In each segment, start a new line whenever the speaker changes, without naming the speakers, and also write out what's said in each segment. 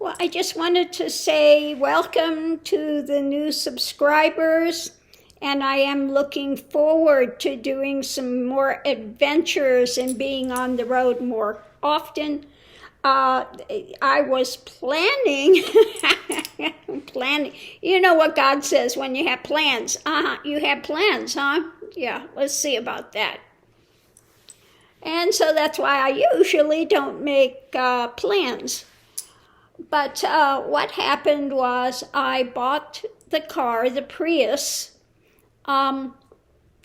Well, I just wanted to say welcome to the new subscribers, and I am looking forward to doing some more adventures and being on the road more often. I was planning, planning. You know what God says when you have plans. You have plans, huh? Yeah, let's see about that. And so that's why I usually don't make plans. But what happened was I bought the car, the Prius, on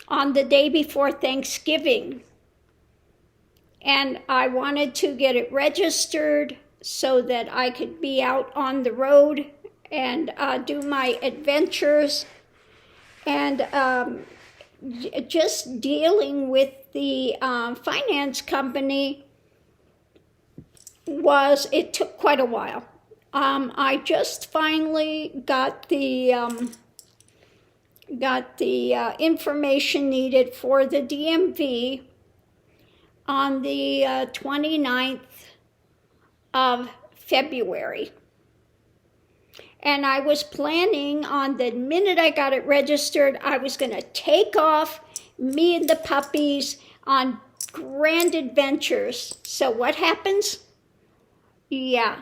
the day before Thanksgiving. And I wanted to get it registered so that I could be out on the road and do my adventures. And just dealing with the finance company it took quite a while. I just finally got the information needed for the DMV on the 29th of February. And I was planning on the minute I got it registered, I was going to take off, me and the puppies, on grand adventures. So what happens? Yeah.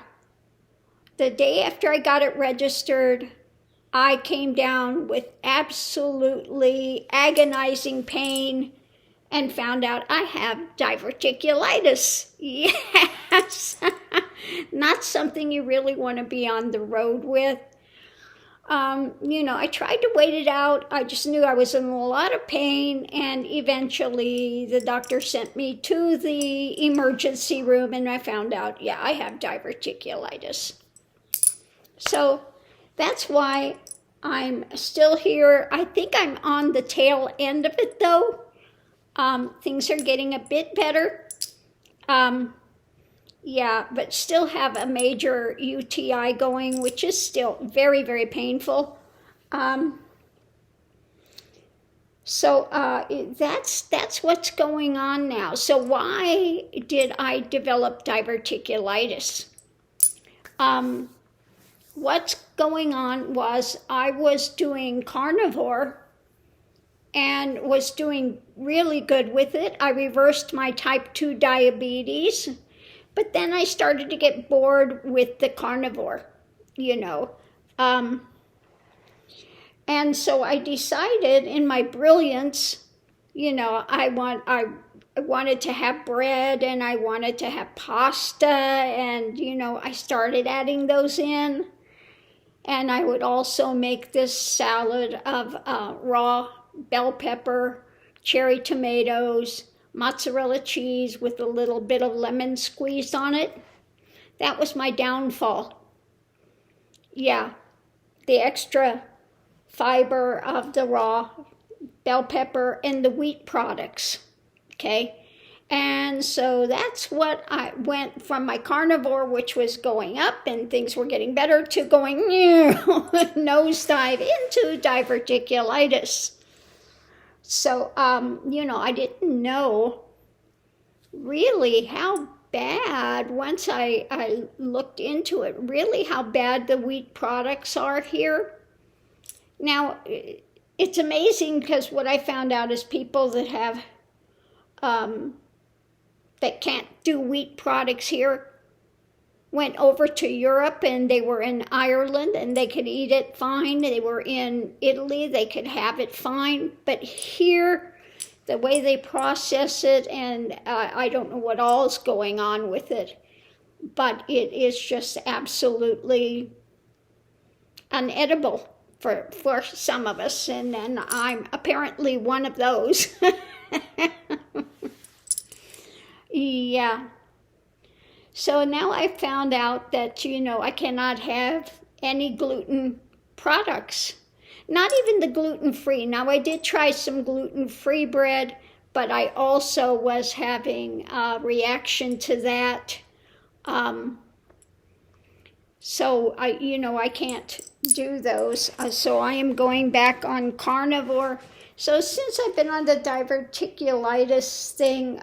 The day after I got it registered, I came down with absolutely agonizing pain and found out I have diverticulitis. Yes. Not something you really want to be on the road with. I tried to wait it out. I just knew I was in a lot of pain, and eventually the doctor sent me to the emergency room, and I found out, yeah, I have diverticulitis. So that's why I'm still here. I think I'm on the tail end of it, though. Things are getting a bit better. But still have a major UTI going, which is still very, very painful. So that's what's going on now. So why did I develop diverticulitis? What's going on was I was doing carnivore and was doing really good with it. I reversed my type 2 diabetes. But then I started to get bored with the carnivore, And so I decided in my brilliance, I wanted to have bread and I wanted to have pasta, and, I started adding those in. And I would also make this salad of raw bell pepper, cherry tomatoes, mozzarella cheese with a little bit of lemon squeezed on it. That was my downfall. Yeah, the extra fiber of the raw bell pepper and the wheat products, okay? And so that's what I went from my carnivore, which was going up and things were getting better, to going nosedive into diverticulitis. So, I didn't know really how bad, once I looked into it, really how bad the wheat products are here. Now, it's amazing because what I found out is people that have, that can't do wheat products here went over to Europe, and they were in Ireland and they could eat it fine. They were in Italy, they could have it fine. But here, the way they process it, and I don't know what all's going on with it, but it is just absolutely unedible for some of us, and I'm apparently one of those. Yeah. So now I found out that, I cannot have any gluten products, not even the gluten-free. Now, I did try some gluten-free bread, but I also was having a reaction to that. So I can't do those. So I am going back on carnivore. So since I've been on the diverticulitis thing,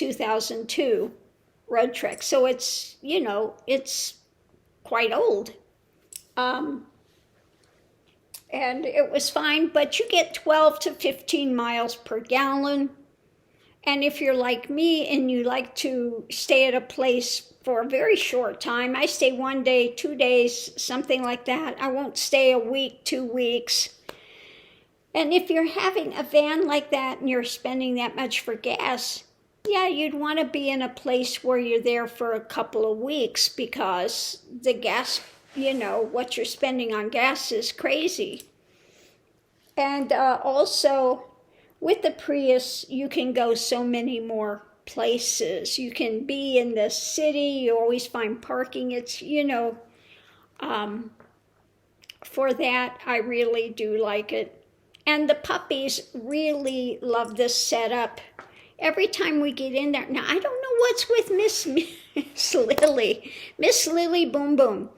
2002 Road Trek. So it's, it's quite old. And it was fine, but you get 12 to 15 miles per gallon. And if you're like me and you like to stay at a place for a very short time, I stay 1 day, 2 days, something like that. I won't stay a week, 2 weeks. And if you're having a van like that and you're spending that much for gas, yeah, you'd want to be in a place where you're there for a couple of weeks, because the gas, what you're spending on gas is crazy. And also, with the Prius, you can go so many more places. You can be in the city, you always find parking. It's, for that, I really do like it. And the puppies really love this setup. Every time we get in there, now I don't know what's with Miss Lily. Miss Lily Boom Boom.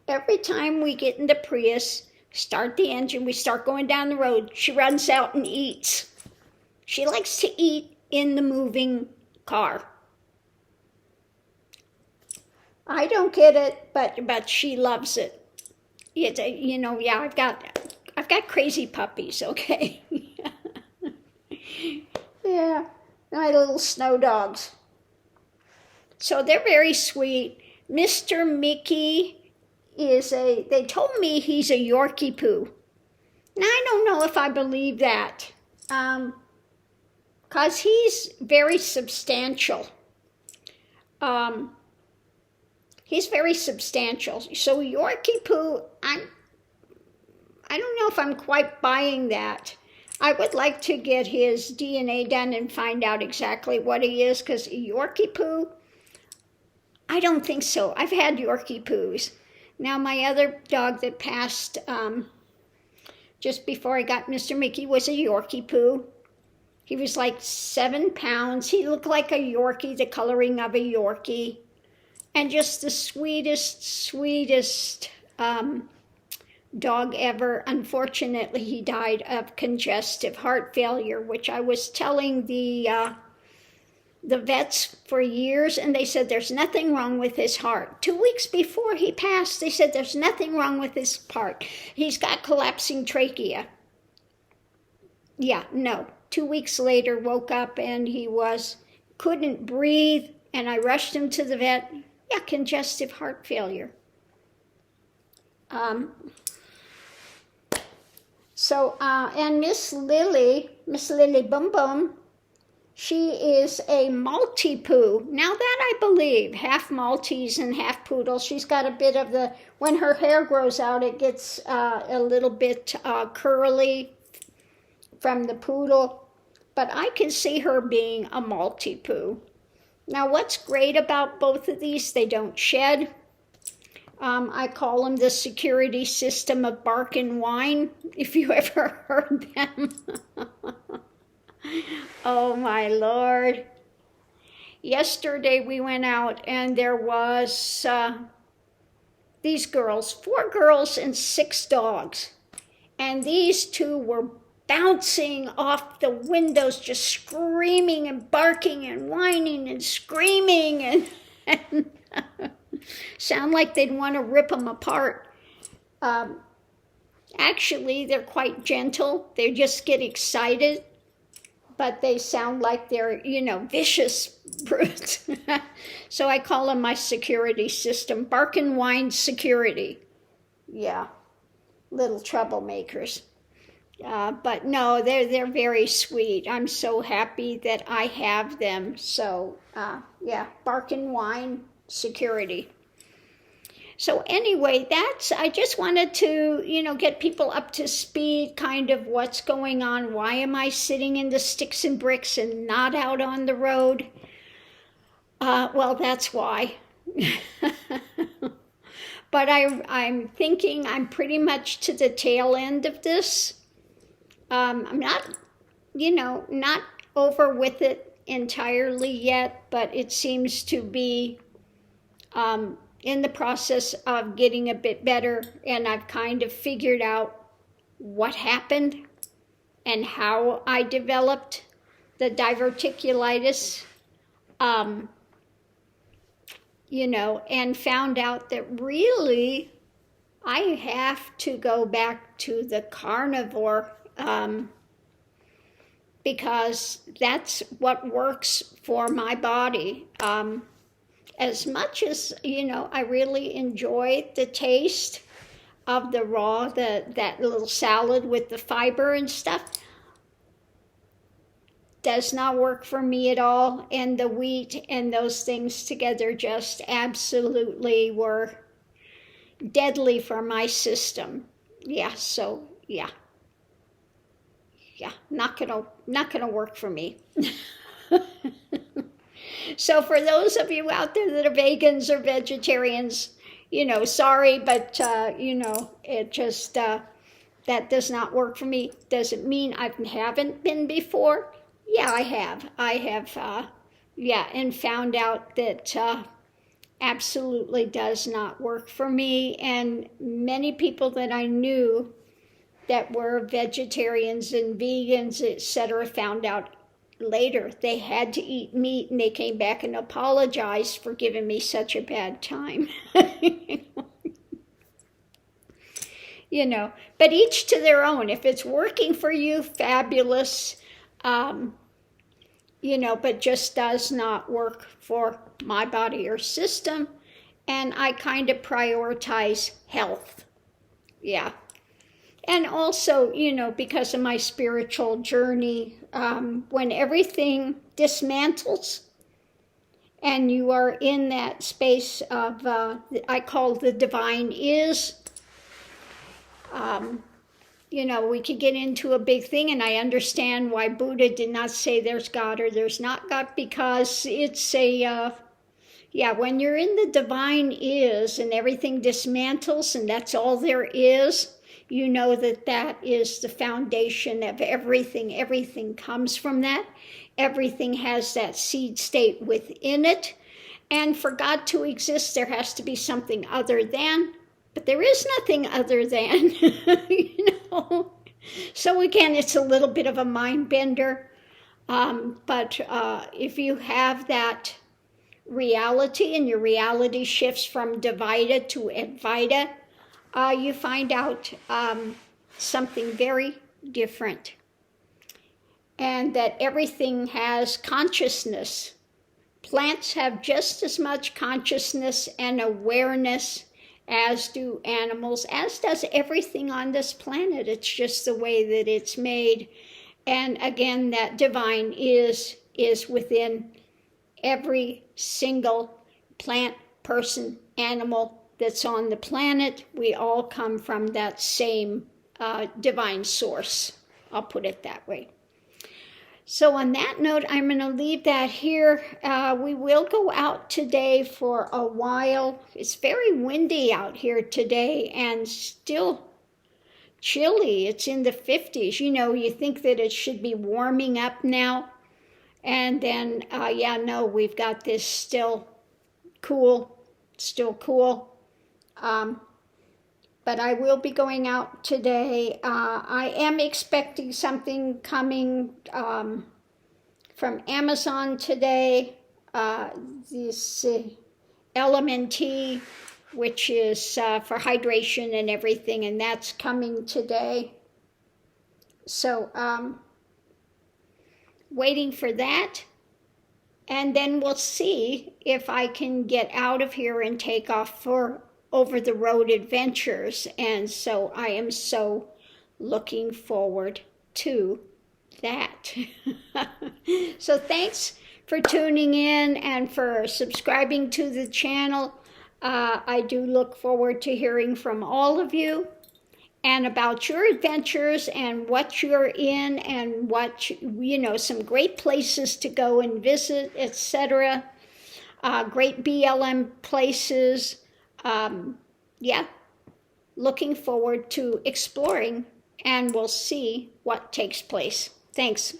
Every time we get in the Prius, start the engine, we start going down the road, she runs out and eats. She likes to eat in the moving car. I don't get it, but she loves it. It's, yeah, I've got crazy puppies, okay? Yeah, my little snow dogs. So they're very sweet. Mr. Mickey they told me he's a Yorkie poo. Now, I don't know if I believe that, because he's very substantial. He's very substantial. So Yorkie poo, I don't know if I'm quite buying that. I would like to get his DNA done and find out exactly what he is, because Yorkie poo, I don't think so. I've had Yorkie poos. Now, my other dog that passed just before I got Mr. Mickey was a Yorkie poo. He was like 7 pounds. He looked like a Yorkie, the coloring of a Yorkie. And just the sweetest dog ever. Unfortunately, he died of congestive heart failure, which I was telling the vets for years, and they said there's nothing wrong with his heart. 2 weeks before he passed, they said there's nothing wrong with his heart. He's got collapsing trachea. Yeah, no. 2 weeks later, woke up and he couldn't breathe, and I rushed him to the vet. Yeah, congestive heart failure. And Miss Lily Boom Boom, she is a Maltipoo. Now that I believe, half Maltese and half poodle. She's got a bit of when her hair grows out, it gets a little bit curly from the poodle. But I can see her being a Maltipoo. Now what's great about both of these, they don't shed. I call them the security system of bark and wine, if you ever heard them. Oh my Lord. Yesterday we went out and there was these girls, 4 girls and 6 dogs. And these 2 were bouncing off the windows, just screaming and barking and whining and screaming and sound like they'd want to rip them apart. Actually, they're quite gentle. They just get excited, but they sound like they're, vicious brutes. So I call them my security system, bark and whine security. Yeah, little troublemakers. But no, they're very sweet. I'm so happy that I have them. So yeah, bark and whine security. So anyway, I just wanted to, get people up to speed, kind of what's going on. Why am I sitting in the sticks and bricks and not out on the road? Well, that's why. But I'm thinking I'm pretty much to the tail end of this. I'm not, not over with it entirely yet, but it seems to be in the process of getting a bit better, and I've kind of figured out what happened and how I developed the diverticulitis. um, and found out that really I have to go back to the carnivore, because that's what works for my body. As much as, I really enjoy the taste of the raw, that little salad with the fiber and stuff, does not work for me at all. And the wheat and those things together just absolutely were deadly for my system. Yeah, so yeah, not gonna work for me. So for those of you out there that are vegans or vegetarians, sorry, but it just that does not work for me. Does it mean I haven't been before? Yeah, I have. And found out that absolutely does not work for me. And many people that I knew that were vegetarians and vegans, etc., found out later they had to eat meat, and they came back and apologized for giving me such a bad time. But each to their own. If it's working for you, fabulous. But just does not work for my body or system. And I kind of prioritize health. Yeah. And also, because of my spiritual journey, when everything dismantles and you are in that space of, I call the divine is, we could get into a big thing, and I understand why Buddha did not say there's God or there's not God, because it's when you're in the divine is and everything dismantles and that's all there is, that is the foundation of everything. Everything comes from that. Everything has that seed state within it. And for God to exist, there has to be something other than. But there is nothing other than, So again, it's a little bit of a mind bender. But if you have that reality and your reality shifts from Dvaita to Advaita, you find out something very different. And that everything has consciousness. Plants have just as much consciousness and awareness as do animals, as does everything on this planet. It's just the way that it's made. And again, that divine is within every single plant, person, animal that's on the planet. We all come from that same divine source. I'll put it that way. So on that note, I'm going to leave that here. We will go out today for a while. It's very windy out here today and still chilly. It's in the 50s. You think that it should be warming up now. And then, we've got this still cool. But I will be going out today. I am expecting something coming from Amazon today. This LMNT, which is for hydration and everything, and that's coming today. So waiting for that. And then we'll see if I can get out of here and take off for over-the-road adventures. And so I am so looking forward to that. So thanks for tuning in and for subscribing to the channel. I do look forward to hearing from all of you and about your adventures and what you're in and what, some great places to go and visit, etc. Great BLM places. Looking forward to exploring, and we'll see what takes place. Thanks.